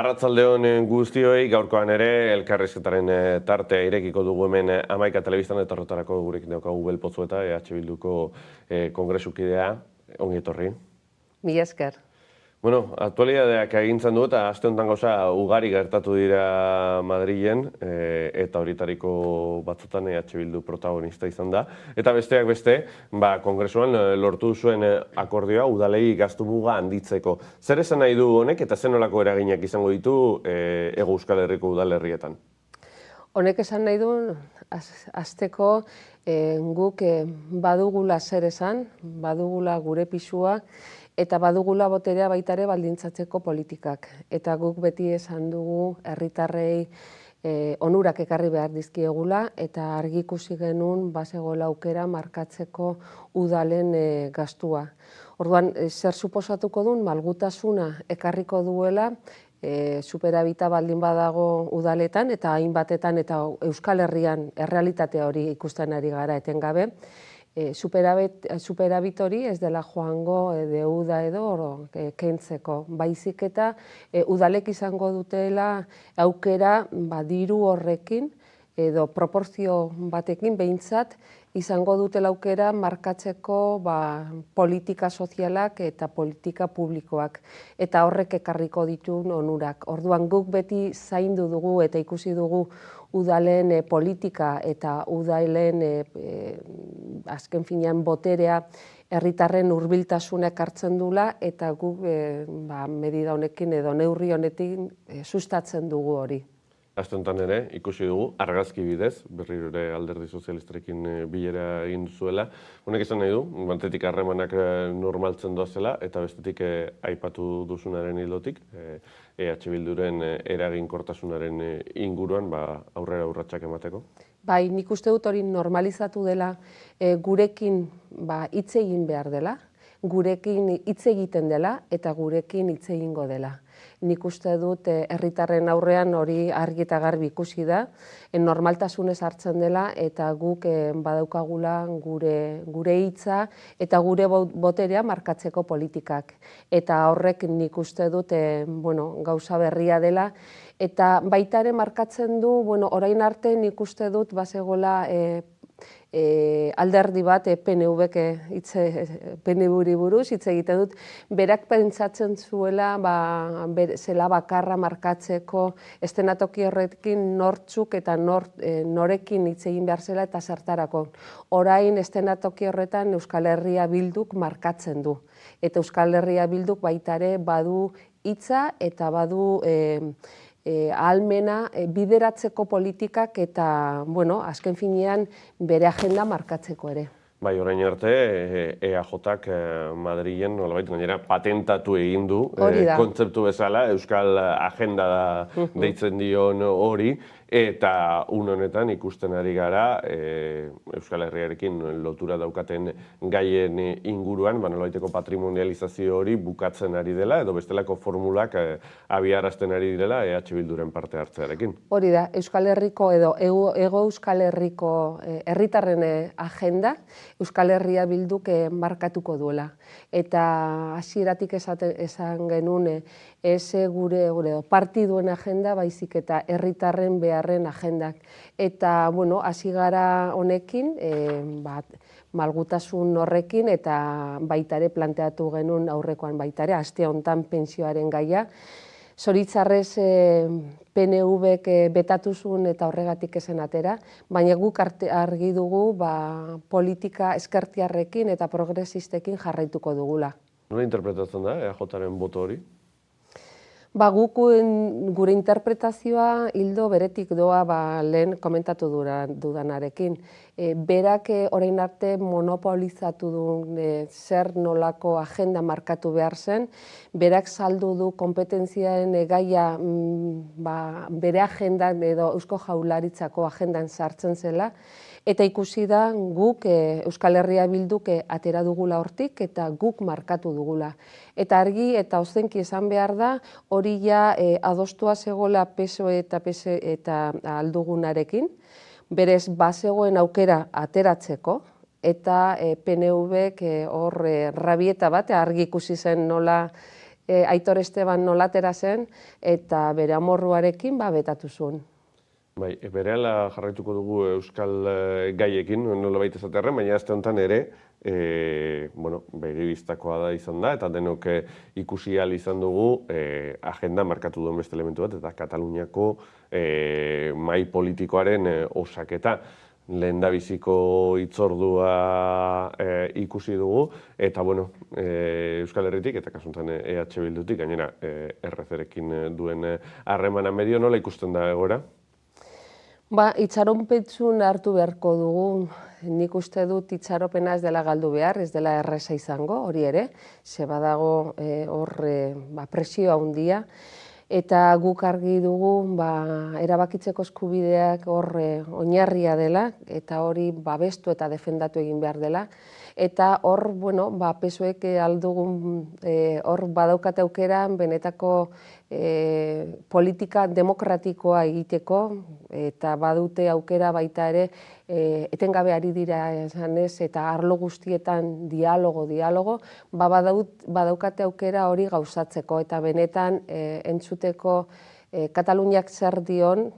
Arratsalde on guztioi, gaurkoan ere elkarrizketaren tartea irekiko dugu hemen Hamaika Telebistan eta horretarako gurekin daukagu Ubel Pozueta, Bilduko kongresukidea, ongi etorri. Mila esker. Bueno, aktualitateak agintzen du eta aste honetan gauza ugari gertatu dira Madrilen eta horitariko batzutan Bildu protagonista izan da. Eta besteak beste, kongresuan lortu zuen akordioa udalei gastu muga handitzeko. Zer esan nahi du honek eta zer nolako eraginak izango ditu Hego Euskal Herriko udalerrietan? Honek esan nahi du, hasteko guk badugula zer esan, badugula gure pisua, eta badugula boterea baita ere baldintzatzeko politikak. Eta guk beti esan dugu herritarrei onurak ekarri behar dizkiegula eta argi ikusi genuen bazegoela aukera markatzeko udalen gastua. Orduan, zer suposatuko duen, malgutasuna ekarriko duela superabita baldin badago udaletan eta hainbatetan eta Euskal Herrian errealitate hori ikusten ari gara etengabe. Superabit hori ez dela joango deuda edo kentzeko. Baizik eta udalek izango dutela aukera diru horrekin edo proporzio batekin behintzat izango dutela aukera markatzeko politika sozialak eta politika publikoak. Eta horrek ekarriko dituen onurak. Orduan guk beti zaindu dugu eta ikusi dugu udalen politika eta udalen azken finean boterea herritarren hurbiltasunak hartzen dula eta guk medida honekin edo neurri honekin sustatzen dugu hori. Aste honetan ere, ikusi dugu, argazki bidez, berriro ere Alderdi Sozialistarekin bilera egin zuela. Honek esan nahi du, batetik harremanak normaltzen doazela, eta bestetik aipatu duzunaren ildotik, Bilduren eraginkortasunaren inguruan aurrera urratsak emateko. Bai, nik uste dut hori normalizatu dela, gurekin hitz egin behar dela, gurekin hitz egiten dela eta gurekin hitz egingo dela. Nik uste dut herritarren aurrean hori argi eta garbi ikusi da, normaltasunez hartzen dela eta guk badaukagula gure hitza eta gure boterea markatzeko politikak. Eta horrek nik uste dut gauza berria dela eta baita ere markatzen du, orain arte nik uste dut bazegola alderdi bat PNV-ri buruz hitz egiten dut, berak pentsatzen zuela zela bakarra markatzeko eszenatoki horrekin nortzuk eta norekin hitz egin behar zela eta zertarako. Orain eszenatoki horretan Euskal Herria Bilduk markatzen du. Eta Euskal Herria Bilduk baita ere badu hitza eta badu ahalmena bideratzeko politikak eta, azken finean bere agenda markatzeko ere. Bai, orain arte, EAJak Madrilen nolabait gainera patentatu egin du kontzeptu bezala, Euskal Agenda deitzen dion hori, eta honetan ikusten ari gara Euskal Herriarekin lotura daukaten gaien inguruan, nolabaiteko patrimonializazio hori bukatzen ari dela, edo bestelako formulak abiarazten ari direla Bilduren parte hartzearekin. Hori da, Euskal Herriko edo Hego Euskal Herriko herritarren agenda Euskal Herria Bilduk markatuko duela. Eta hasieratik esan genuen ez gure partiduen agenda, baizik eta herritarren beharren agendak. Eta, hasi gara honekin, malgutasun horrekin, eta baita ere planteatu genuen aurrekoan baita ere, aste honetan pentsioaren gaia. Zoritzarrez PNV-ek betatu zuen eta horregatik ezen atera, baina guk argi dugu politika ezkertiarrekin eta progresistekin jarraituko dugula. Nola interpretatzen da EAJaren boto hori? Guk gure interpretazioa hildo beretik doa lehen komentatu dudanarekin. Berak orain arte monopolizatu du zer nolako agenda markatu behar zen, berak saldu du kompetentziaren gaia bere agendan edo Eusko Jaurlaritzako agendan sartzen zela, eta ikusi da guk Euskal Herria Bilduk atera dugula hortik eta guk markatu dugula. Eta argi eta ozenki esan behar da, hori ja adostua zegoela PSOE eta Aldugunarekin, berez bazegoen aukera ateratzeko, eta PNV-ek hor rabieta bat, argi ikusi zen nola Aitor Esteban nolatera zen, eta bere amorruarekin betatu zuen. Bai, berehala jarraituko dugu euskal gaiekin, nolabait esatearren, baina aste honetan ere, begibistakoa da izan da, eta denok ikusi ahal izan dugu agenda markatu duen beste elementu bat, eta Kataluniako mahai politikoaren osaketa. Lehendabiziko hitzordua ikusi dugu, eta Euskal Herritik, eta kasuntan EH Bildutik, gainera RC-rekin duen harremana medio, nola ikusten da egoera? Itxaronpetzun hartu beharko dugu, nik uste dut itxaropena ez dela galdu behar, ez dela erresa izango, hori ere, ze badago hor presioa handia, eta guk argi dugu erabakitzeko eskubideak hor oinarria dela, eta hori babestu eta defendatu egin behar dela, eta hor, PSOEk aldugun hor badaukate aukera benetako politika demokratikoa egiteko, eta badute aukera baita ere etengabe ari dira esanez, eta arlo guztietan dialogo, badaukate aukera hori gauzatzeko, eta benetan entzuteko Kataluniak zer dion,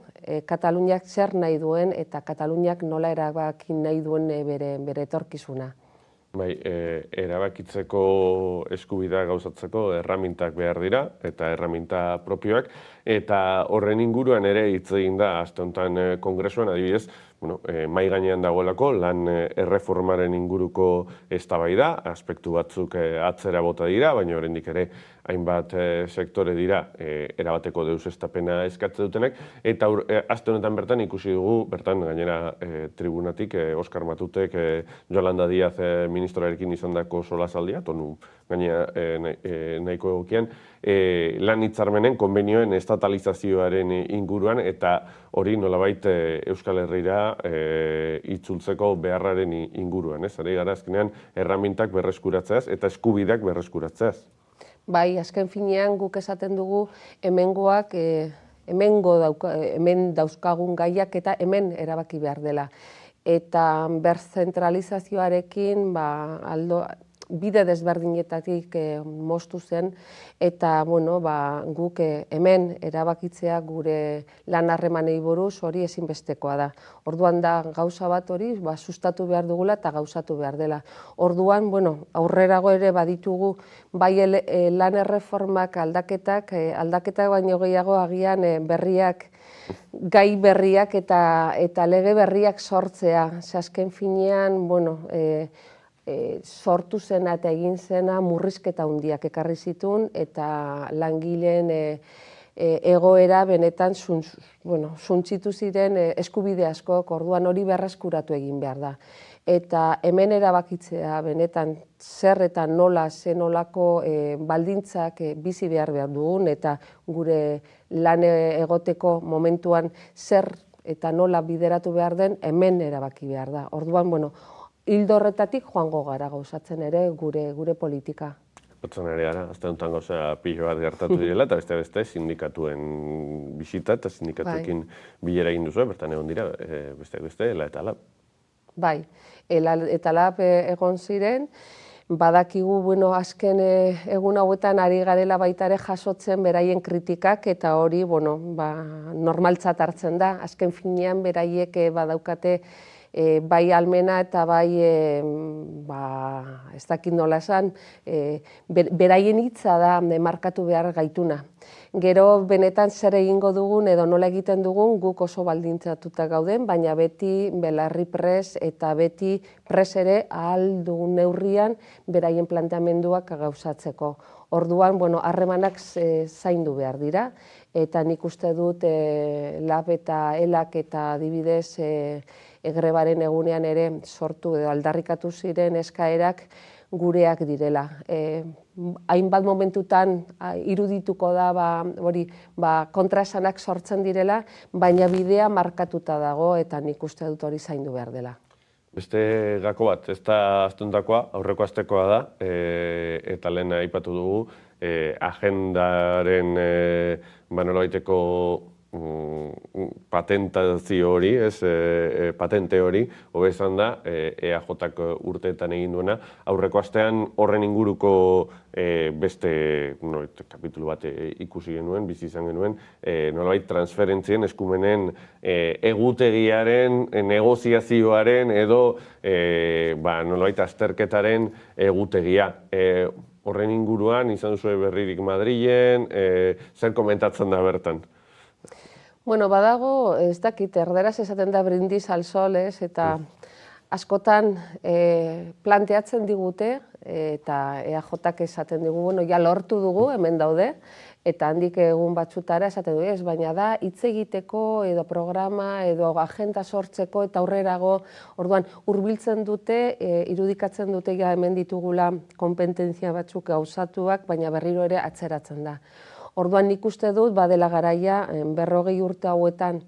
Kataluniak zer nahi duen, eta Kataluniak nola erabaki nahi duen bere etorkizuna. Bai, erabakitzeko eskubidea gauzatzeko erramintak behar dira, eta erraminta propioak, eta horren inguruan ere hitz egin da, aste honetan kongresuan adibidez, mahai gainean dagoelako, lan erreformaren inguruko eztabaida, aspektu batzuk atzera bota dira, baina oraindik ere hainbat sektore dira erabateko deuseztapena eskatzen dutenak, eta aste honetan bertan ikusi dugu, bertan gainera tribunatik, Oskar Matutek Yolanda Díaz ministroarekin izandako solasaldia, tonu gainera nahiko egokian, lan hitzarmenen konbenioen estatalizazioaren inguruan, eta hori nolabait Euskal Herrira itzultzeko beharraren inguruan, ez? Ari gara azkenean erramintak berreskuratzeaz eta eskubideak berreskuratzeaz. Bai, azken finean guk esaten dugu hemengoak, hemen dauzkagun gaiak eta hemen erabaki behar dela. Eta berzentralizazioarekin bide desberdinetatik moztu zen, eta guk hemen erabakitzea gure lan harremanei buruz hori ezinbestekoa da. Orduan da gauza bat hori sustatu behar dugula eta gauzatu behar dela. Orduan, aurrerago ere baditugu bai lan erreformak aldaketak baino gehiago agian berriak, gai berriak eta lege berriak sortzea. Azken finean, sortu zena eta egin zena murrizketa handiak ekarri zituen, eta langileen egoera benetan suntsitu ziren eskubide askok, orduan hori berreskuratu egin behar da. Eta hemen erabakitzea benetan zer eta nola, nolako baldintzak bizi behar dugun, eta gure lan egoteko momentuan zer eta nola bideratu behar den hemen erabaki behar da. Orduan, hildo horretatik joango gara gauzatzen ere gure politika. Batzen ere gara, azte honetan gauza pilo bat gertatu direla, eta beste sindikatuen bisita eta sindikatuekin bilera egin duzu, bertan egon dira, beste, ELA eta LAB. Bai, ELA eta LAB egon ziren, badakigu, azken egun hauetan ari garela baita ere jasotzen beraien kritikak, eta hori, normaltzat hartzen da. Azken finean beraiek badaukate bai almena eta bai, ez dakit nola esan, beraien hitza da markatu behar gaituna. Gero benetan zer egingo dugun edo nola egiten dugun guk oso baldintzatuta gauden, baina beti belarri pres eta beti pres ere ahal dugun neurrian beraien planteamenduak gauzatzeko. Orduan, harremanak zaindu behar dira, eta nik uste dut LAB eta ELAK eta adibidez grebaren egunean ere sortu edo aldarrikatu ziren eskaerak gureak direla. Hainbat momentutan irudituko da kontraesanak sortzen direla, baina bidea markatuta dago eta nik uste dut hori zaindu behar dela. Beste gako bat, ez da aztuntakoa, aurreko astekoa da, eta lehen aipatu dugu, agendaren nolabaiteko patentazio hori, patente hori, hobe izan da, EAJak urteetan egin duena. Aurreko astean horren inguruko beste kapitulu bat ikusi genuen, bizi izan genuen, nolabait transferentzien, eskumenen egutegiaren, negoziazioaren edo nolabait azterketaren egutegia. Horren inguruan, izan zuen berririk Madrilen, zer komentatzen da bertan? Bueno, badago, ez dakit, erderaz esaten da brindis al sol, eta askotan planteatzen digute, eta EAJak esaten digu, bueno, ja lortu dugu, hemen daude, eta handik egun batzutara esaten du, ez, baina da hitz egiteko edo programa edo agenda sortzeko eta aurrerago, orduan hurbiltzen dute, irudikatzen dute ja hemen ditugula konpetentzia batzuk gauzatuak, baina berriro ere atzeratzen da. Orduan nik uste dut, badela garaia, 40 urte hauetan,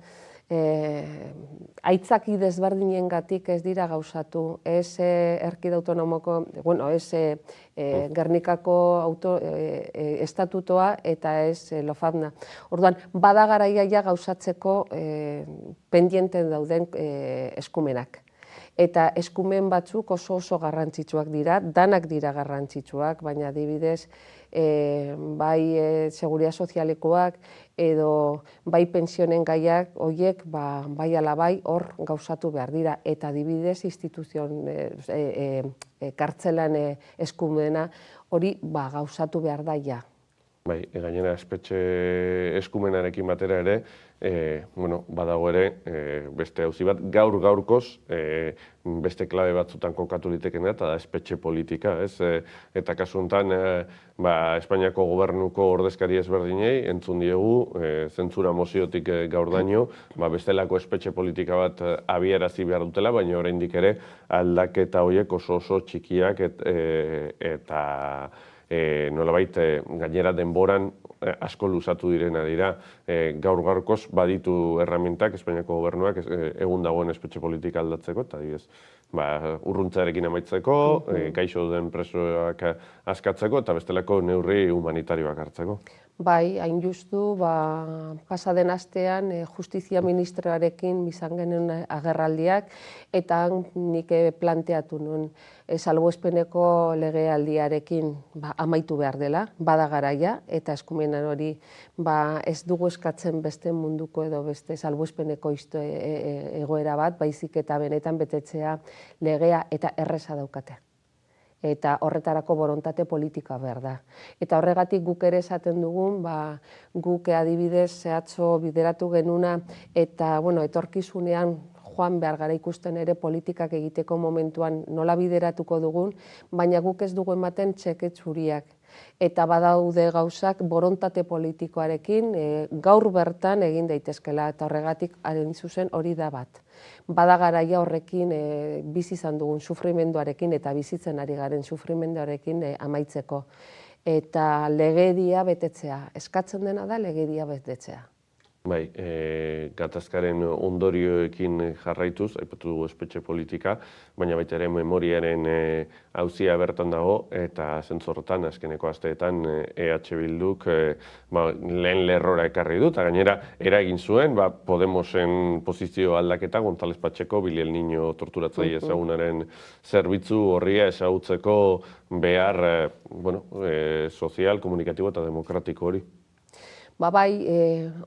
aitzaki desberdinengatik ez dira gauzatu, ez Erkide Autonomoko, bueno, ez Gernikako estatutoa eta ez Lofadna. Orduan, bada garaia ja gauzatzeko pendienten dauden eskumenak. Eta eskumen batzuk oso garrantzitsuak dira, danak dira garrantzitsuak, baina adibidez, bai seguridad sozialekoak edo bai pensionen gaiak, horiek bai ala bai hor gauzatu behar dira. Eta adibidez, instituzion kartzelan eskumena hori gauzatu behar da ja. Bai, gainera espetxe eskumenarekin batera ere, badago ere beste auzi bat, gaurkoz beste klabe batzutan kokatu litekena eta da espetxe politika, ez? Eta kasu honetan, Espainiako gobernuko ordezkari ezberdinei entzun diegu, zentzura moziotik gaurdaino, bestelako espetxe politika bat abiarazi behar dutela, baina oraindik ere aldaketa horiek oso txikiak eta nolabait gainera denboran asko luzatu direna dira. Gaurkoz baditu erramintak Espainiako gobernuak egun dagoen espetxe politika aldatzeko, eta urruntzarekin amaitzeko, gaixo duen presoak askatzeko eta bestelako neurri humanitarioak hartzeko. Bai, hain justu, pasaden astean justizia ministroarekin izan genuen agerraldiak, eta nik planteatu nuen salbuespeneko legealdiarekin amaitu behar dela, bada garaia, eta eskumenan hori ez dugu eskatzen beste munduko edo beste salbuespeneko egoera bat, baizik eta benetan betetzea legea eta erreza daukate. Eta horretarako borontate politika behar da. Eta horregatik guk ere esaten dugun, guk adibidez zehatzo bideratu genuna eta etorkizunean joan behar gara ikusten ere politikak egiteko momentuan nola bideratuko dugun, baina guk ez dugu ematen txeke txuriak. Eta badaude gauzak borontate politikoarekin gaur bertan egin daitezkela, eta horregatik hain zuzen hori da bat. Bada garaia horrekin bizi izan dugun sufrimenduarekin eta bizitzen ari garen sufrimenduarekin amaitzeko. Eta legedia betetzea, eskatzen dena da legedia betetzea. Bai, gatazkaren ondorioekin jarraituz, aipatu dugu espetxe politika, baina baita ere memoriaren auzia bertan dago, eta zentzorrotan, azkeneko asteetan, EH Bilduk lehen lerrora ekarri du, eta gainera eragin zuen, Podemosen posizio aldaketa, González Pacheco, Bilel Niño torturatzaile ezagunaren zerbitzu horria ezagutzeko behar sozial, komunikatibo eta demokratiko hori. Bai,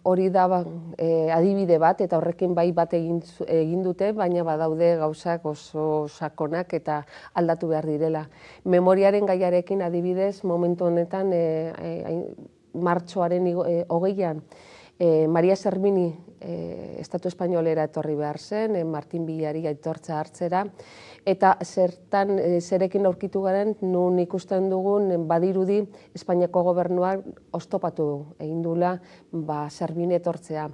hori da adibide bat, eta horrekin bai bat egin dute, baina badaude gauzak oso sakonak eta aldatu behar direla. Memoriaren gaiarekin adibidez, momentu honetan, martxoaren 20an, Maria Servini Estatu Espainolera etorri behar zen, Martin Villari aitortza hartzera, eta zerekin aurkitu garen, nun ikusten dugun badirudi Espainiako gobernuak oztopatu egin duela Servini etortzea.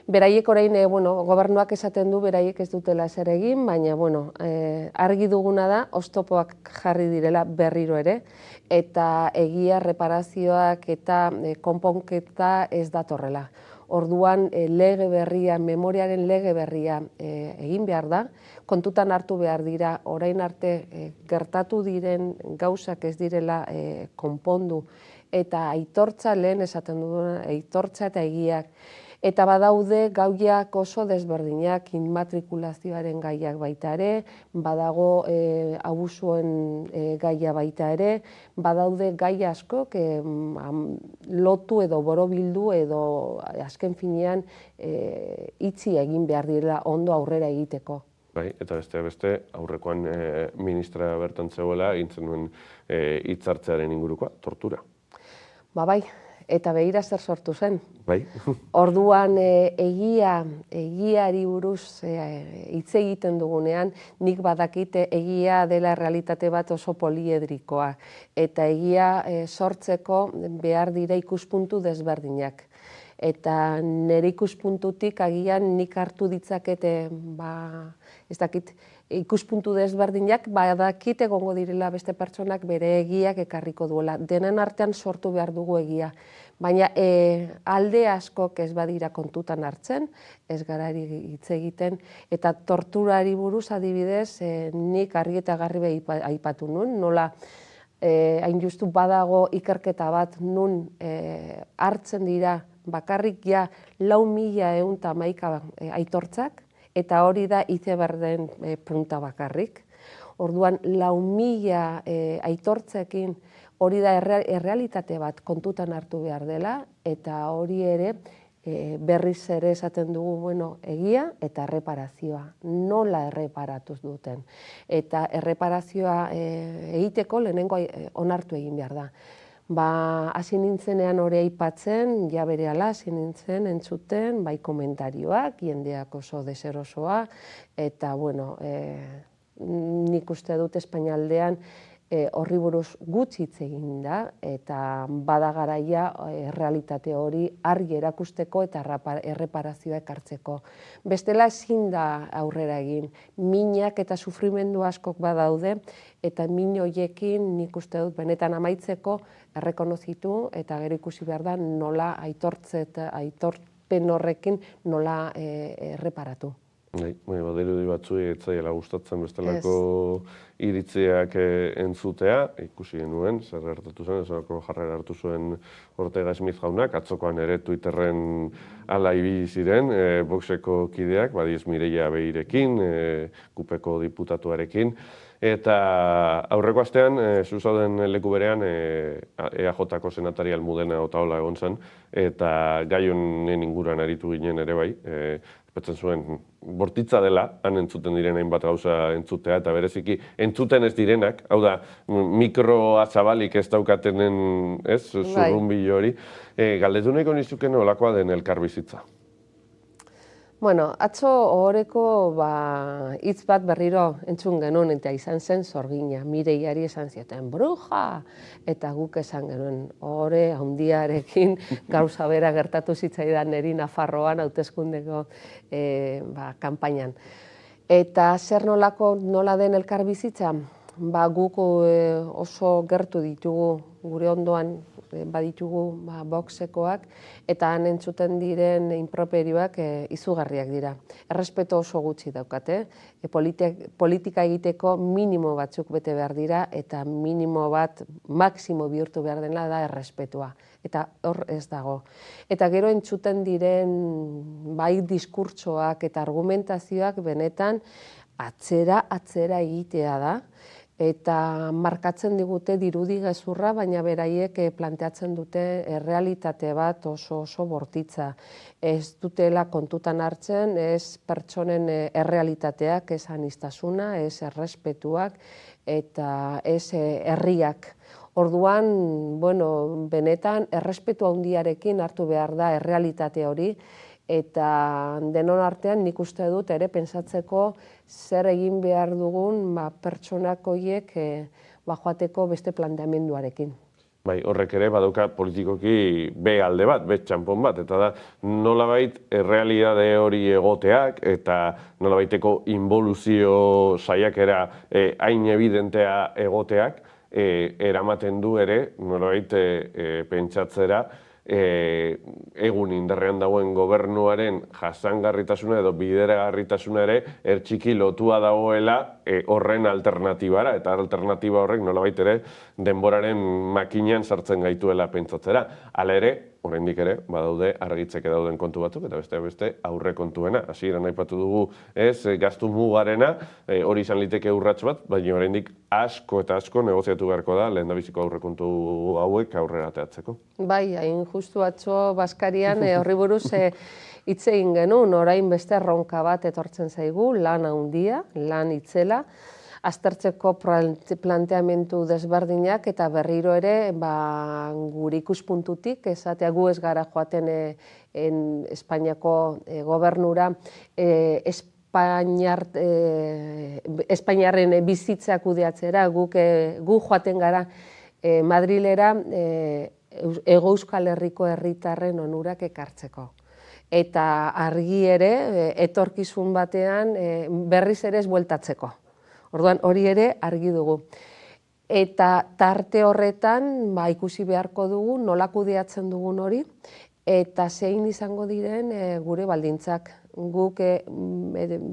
Beraiek orain, gobernuak esaten du, beraiek ez dutela zer egin, baina argi duguna da, oztopoak jarri direla berriro ere, eta egia reparazioak eta konponketa ez datorrela. Orduan, lege berria, memoriaren lege berria egin behar da, kontutan hartu behar dira, orain arte gertatu diren gauzak ez direla konpondu, eta aitortza lehen esaten duguna, aitortza eta egiak, Eta badaude gaiak oso desberdinak, inmatrikulazioaren gaiak baita ere, badago abusuen gaia baita ere, badaude gai askok lotu edo borobildu edo azken finean itzi egin behar direla ondo aurrera egiteko. Bai, eta beste aurrekoan ministra bertan zegoela egintzen duen hitzartzearen ingurukoa, tortura. Bai, eta begira zer sortu zen. Bai. Orduan egiari buruz hitz egiten dugunean, nik badakite egia dela realitate bat oso poliedrikoa. Eta egia sortzeko behar dira ikuspuntu desberdinak. Eta nire ikuspuntutik agian nik hartu ditzakete, ez dakit, ikuspuntu desberdinak, badakit egongo direla beste pertsonak bere egiak ekarriko duela. Denen artean sortu behar dugu egia. Baina alde askok ez badira kontutan hartzen, ez garari hitz egiten, eta torturari buruz adibidez, nik argi eta garbi aipatu nuen, nola hain justu badago ikerketa bat nun hartzen dira bakarrik ja 4.111 aitortzak, eta hori da izeberden punta bakarrik. Orduan 4.000 aitortzekin hori da errealitate bat kontutan hartu behar dela, eta hori ere berriz ere esaten dugu egia eta erreparazioa. Nola erreparatuz duten. Eta erreparazioa egiteko lehenengo onartu egin behar da. Hasi nintzenean hori aipatzen, ja berehala hasi nintzen entzuten, bai komentarioak, jendeak oso deserosoa, eta nik uste dut Espainialdean horri buruz gutxi hitz egin da, eta bada garaia errealitate hori argi erakusteko eta erreparazioa ekartzeko. Bestela ezin da aurrera egin. Minak eta sufrimendu askok badaude, eta min horiekin nik uste dut benetan amaitzeko errekonozitu eta gero ikusi behar da nola aitorpen horrekin nola erreparatu. Badirudi batzuei ez zaiela gustatzen bestelako iritziak entzutea, ikusi genuen, zer gertatu zen, zelako jarrera hartu zuen Ortega Smith jaunak, atzokoan ere Twitterren ala ibili ziren, Voxeko kideak, badiez Mireia Behirekin, Kupeko diputatuarekin, eta aurreko astean, zuzauden leku berean, EAJ-ko senatari Almudena Otaola egon zen, eta gai honen inguruan aritu ginen ere bai, Batzen zuen, bortitza dela, han entzuten diren hainbat gauza entzutea, eta bereziki entzuten ez direnak, hau da, mikroa zabalik ez daukatenen, zurrunbilo hori, galdetu nahiko nizuke nolakoa den elkarbizitza. Atzo ohoreko hitz bat berriro entzun genuen, eta izan zen Sorgina, Mireiari esan zioten, bruja! Eta guk esan genuen, ohore handiarekin gauza bera gertatu zitzaidan niri Nafarroan hauteskundeko kanpainan. Eta zer nola den elkarbizitza? Guk oso gertu ditugu gure ondoan baditugu Voxekoak, eta han entzuten diren inproperioak izugarriak dira. Errespeto oso gutxi daukate, politika egiteko minimo batzuk bete behar dira, eta minimo bat maksimo bihurtu behar dela da errespetua. Eta hor ez dago. Eta gero entzuten diren bai diskurtsoak eta argumentazioak benetan atzera egitea da, eta markatzen digute dirudi gezurra, baina beraiek planteatzen dute errealitate bat oso bortitza. Ez dutela kontutan hartzen, ez pertsonen errealitateak, ez aniztasuna, ez errespetuak, eta ez herriak. Orduan, benetan, errespetu handiarekin hartu behar da errealitate hori, eta denon artean nik uste dut ere pentsatzeko zer egin behar dugun pertsonak horiek joateko beste planteamenduarekin. Bai, horrek ere badauka politikoki B alde bat, B txanpon bat, eta da nolabait errealitate hori egoteak eta nolabaiteko involuzio saiakera hain evidentea egoteak eramaten du ere nolabait pentsatzera egun indarrean dagoen gobernuaren jasangarritasuna edo bideragarritasuna ere ertxiki lotua dagoela horren alternatibara, eta alternatiba horrek nolabait ere denboraren makinean sartzen gaituela pentsatzera. Hala ere, oraindik ere, badaude argitzeke dauden kontu batzuk, eta beste aurre kontuena. Hasieran aipatu dugu, gastu mugarena, hori izan liteke urrats bat, baina oraindik asko eta asko negoziatu beharko da lehendabiziko aurrekontu hauek aurrera ateratzeko. Bai, hain justu atzo Baskarian horri buruz hitz egin genuen, orain beste erronka bat etortzen zaigu, lan handia, lan itzela, aztertzeko planteamendu desberdinak eta berriro ere gure ikuspuntutik, esatea gu ez gara joaten Espainiako gobernura, Espainiarren bizitza kudeatzera, gu joaten gara Madrilera Hego Euskal Herriko herritarren onurak ekartzeko. Eta argi ere, etorkizun batean berriz ere ez bueltatzeko. Orduan, hori ere argi dugu. Eta tarte horretan ikusi beharko dugu, nola kudeatzen dugun hori, eta zein izango diren gure baldintzak. Guk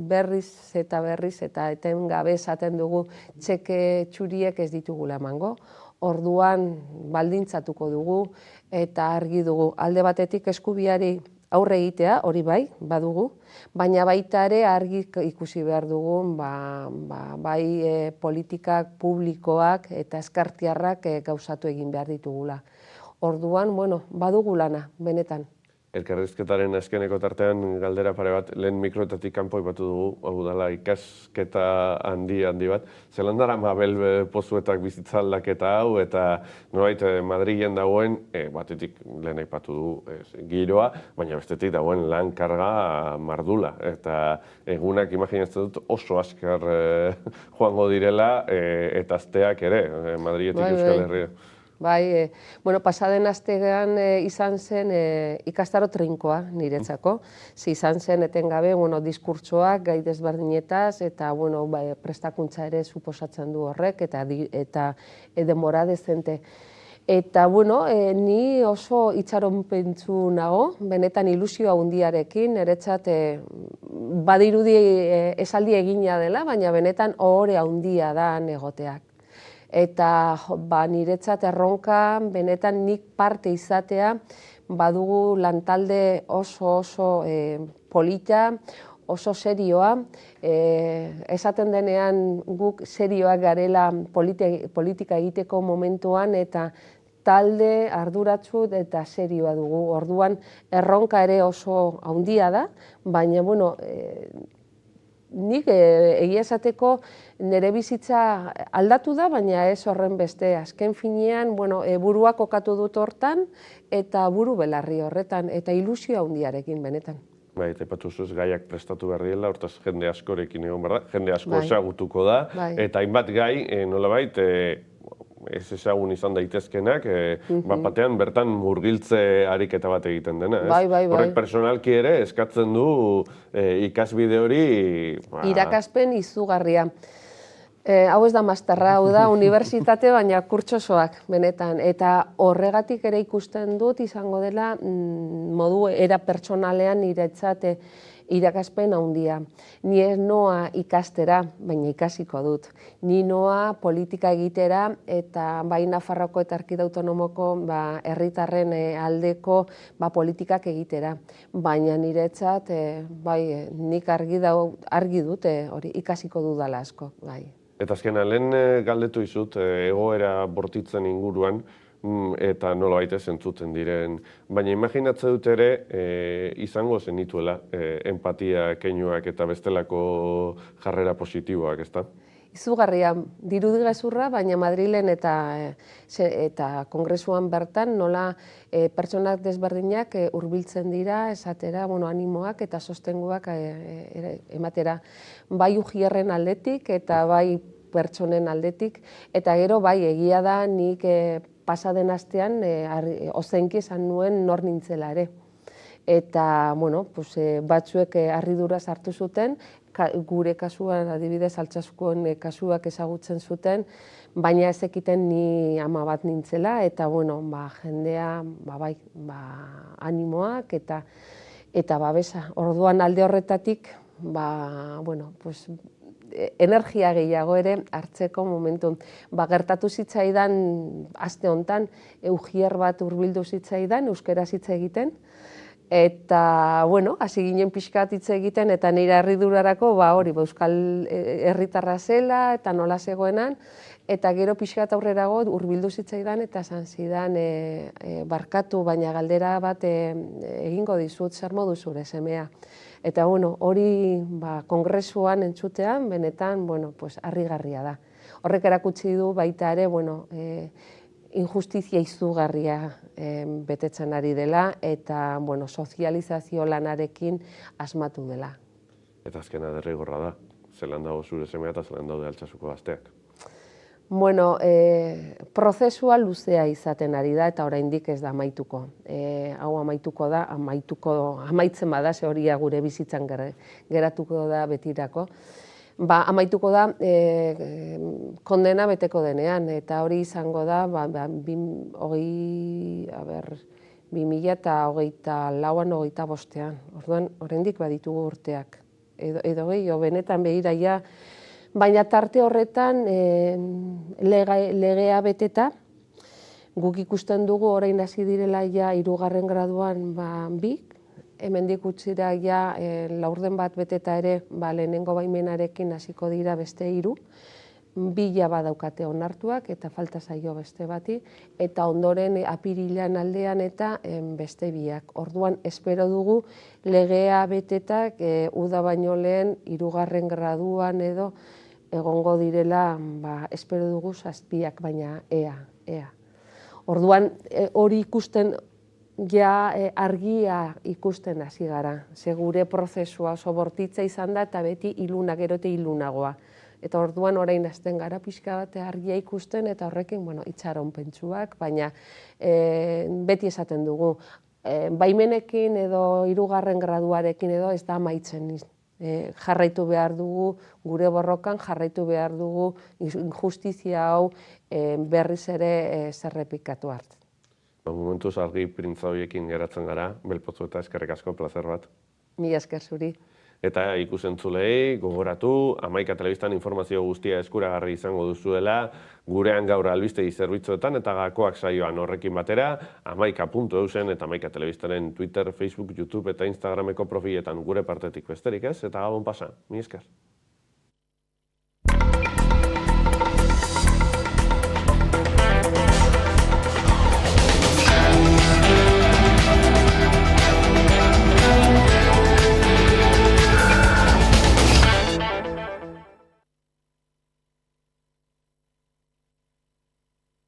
berriz eta etengabe esaten dugu txeke txuriek ez ditugula emango. Orduan baldintzatuko dugu eta argi dugu. Alde batetik eskubiari aurre egitea, hori bai, badugu, baina baita ere argi ikusi behar dugu bai politikak publikoak eta eskartiarrak gauzatu egin behar ditugula. Orduan, badugu lana, benetan. Elkarrizketaren azkeneko tartean galdera pare bat, lehen mikroetatik kanpo aipatu dugu, hau dela ikasketa handi bat. Zelan dara Mabel Pozuetak bizitza aldaketa hau, eta nolabait Madrilen dagoen, batetik lehen aipatu du giroa, baina bestetik dagoen lan karga mardula. Eta egunak imaginatzen dut oso askar joango direla, eta asteak ere, Madriletik Euskal Herria. Bai, pasaden astean izan zen ikastaro trinkoa niretzako. Izan zen etengabe diskurtsoak gai desberdinetaz eta prestakuntza ere suposatzen du horrek eta denbora dezente. Eta ni oso itxaronpentsu nago, benetan ilusio handiarekin, niretzat badirudi esaldi egina dela, baina benetan ohore handia da egoteak. Eta niretzat erronka, benetan nik parte izatea, badugu lantalde oso polita, oso serioa. Esaten denean guk serioak garela politika egiteko momentuan eta talde arduratsu eta serioa dugu. Orduan erronka ere oso handia da, baina nik egia esateko nire bizitza aldatu da, baina ez horren beste. Azken finean, burua kokatu dut hortan eta buru belarri horretan, eta ilusio handiarekin benetan. Bai, eta ipatu zuz gaiak prestatu behar direla, hortaz jende askorekin egon behar da, jende asko ezagutuko da, eta hainbat gai, nolabait, ez ezagun izan daitezkenak, batean bertan murgiltze ariketa bat egiten dena. Horrek personalki ere eskatzen du ikasbide hori... Irakaspen izugarria. Hau ez da masterra, hau da unibertsitate, baina kurtsosoak, benetan. Eta horregatik ere ikusten dut izango dela modu era pertsonalean niretzat irakaspen handia. Ni ez noa ikastera, baina ikasiko dut. Ni noa politika egitera eta bai Nafarroako eta Erkidego Autonomoko herritarren aldeko politikak egitera. Baina niretzat nik argi dut hori ikasiko dudala asko. Eta azkena, lehen galdetu izut egoera bortitzen inguruan, eta nolabait ez entzuten diren. Baina imaginatzen dut ere izango zenituela empatia keinuak eta bestelako jarrera positiboak, ezta? Izugarria, dirudi gezurra, baina Madrilen eta kongresuan bertan nola pertsonak desberdinak hurbiltzen dira, esatera, animoak eta sostenguak ematera. Bai Ujierren aldetik eta bai pertsonen aldetik, eta gero bai egia da nik pasaden astean ozenki esan nuen nor nintzela ere. Eta, batzuek harriduraz hartu zuten, gure kasuan, adibidez, Altsasukoen kasuak ezagutzen zuten, baina ez ekiten ni ama bat nintzela, eta, jendea, animoak eta babesa. Orduan alde horretatik, energia gehiago ere hartzeko momentu. Gertatu zitzaidan, aste hontan, Ujier bat hurbildu zitzaidan, euskaraz hitz egiten, eta, hasi ginen pixkat hitz egiten, eta nire harridurarako, euskal herritarra zela, eta nola zegoenan, eta gero pixkat aurrerago hurbildu zitzaidan, eta esan zidan, barkatu, baina galdera bat egingo dizut, zer modu zure semea. Eta hori kongresuan entzutean, benetan, harrigarria da. Horrek erakutsi du baita ere, injustizia izugarria betetzen ari dela, eta sozializazio lanarekin asmatu dela. Eta azkena derrigorra da, zelan dago zure semea eta zelan daude Altsasuko gazteak? Prozesua luzea izaten ari da eta oraindik ez da amaituko. Hau amaituko da, amaitzen bada, ze hori gure bizitzan geratuko da betirako. Amaituko da kondena beteko denean, eta hori izango da 2024an, 2025an. Orduan, oraindik baditugu urteak. Edo gehiago, benetan behiraia. Baina tarte horretan legea beteta, guk ikusten dugu orain hasi direla ja 3. graduan bik, hemendik utzira ja laurden bat beteta ere lehenengo baimenarekin hasiko dira beste 3, 2 badaukate onartuak eta falta zaio beste bati, eta ondoren apirilan aldean eta beste 2. Orduan espero dugu legea betetak uda baino lehen 3. graduan edo egongo direla, espero dugu 7, baina ea. Orduan hori ikusten, ja argia ikusten hasi gara. Ze gure prozesua oso bortitza izan da eta beti iluna, gero eta ilunagoa. Eta orduan orain hasten gara pixka bat argia ikusten eta horrekin itxaron pentsuak, baina beti esaten dugu. Baimenekin edo 3. graduarekin edo ez da amaitzen. Jarraitu behar dugu, gure borrokan jarraitu behar dugu injustizia hau berriz ere zerrepikatu hartzen. Momentuz argi printza horiekin geratzen gara, Belpotzu eta eskerrik asko, plazer bat. Mila esker zuri. Eta ikusentzulei gogoratu, Hamaika Telebistan informazio guztia eskuragarri izango duzuela, gurean gaur albistegi zerbitzuetan eta gakoak saioan horrekin batera, hamaika.eusen eta Hamaika Telebistaren Twitter, Facebook, YouTube eta Instagrameko profiletan gure partetik besterik ez, eta gabon pasa, mila esker.